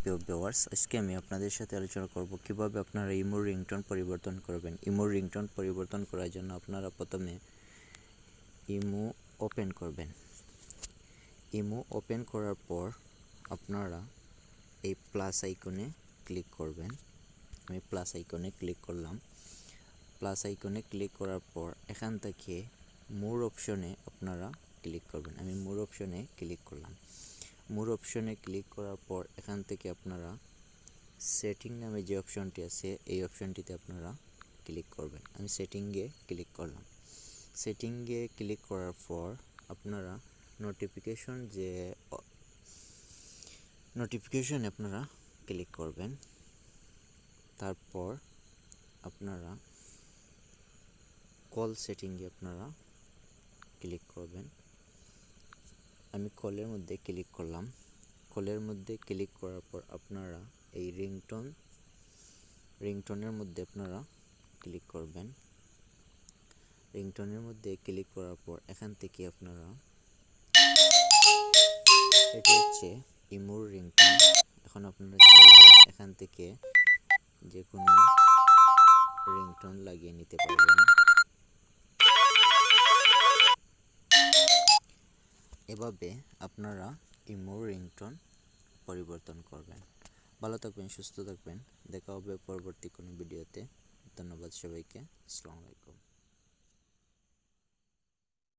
প্রিয় ভিউয়ার্স, আজকে আমি আপনাদের সাথে আলোচনা করব কিভাবে আপনারা ইমোর রিংটোন পরিবর্তন করবেন। ইমোর রিংটোন পরিবর্তন করার জন্য আপনারা প্রথমে ইমো ওপেন করবেন। ইমো ওপেন করার পর আপনারা এই প্লাস আইকনে ক্লিক করবেন। আমি প্লাস আইকনে ক্লিক করলাম। প্লাস আইকনে ক্লিক করার পর এখান থেকে মোর অপশনে আপনারা ক্লিক করবেন। আমি মোর অপশনে ক্লিক করলাম। মোর অপশনে ক্লিক করার পর এখান থেকে আপনারা সেটিং নামে যে অপশনটি আছে এই অপশনটিতে আপনারা ক্লিক করবেন। আমি সেটিংয়ে ক্লিক করলাম। সেটিংয়ে ক্লিক করার পর আপনারা নোটিফিকেশন আপনারা ক্লিক করবেন। তারপর আপনারা কল সেটিংয়ে আপনারা ক্লিক করবেন। আমি কলের মধ্যে ক্লিক করলাম। কলের মধ্যে ক্লিক করার পর আপনারা এই রিংটোনের মধ্যে আপনারা ক্লিক করবেন। রিংটোনের মধ্যে ক্লিক করার পর এখান থেকে আপনারা এটি হচ্ছে ইমোর রিংটোন। এখন আপনারা চাইলে এখান থেকে যে কোনো রিংটোন লাগিয়ে নিতে পারবেন। এভাবে আপনারা ইমোর রিংটোন পরিবর্তন করবেন। ভালো থাকবেন, সুস্থ থাকবেন। দেখা হবে পরবর্তী কোনো ভিডিওতে। ধন্যবাদ সবাইকে। আসসালামু আলাইকুম।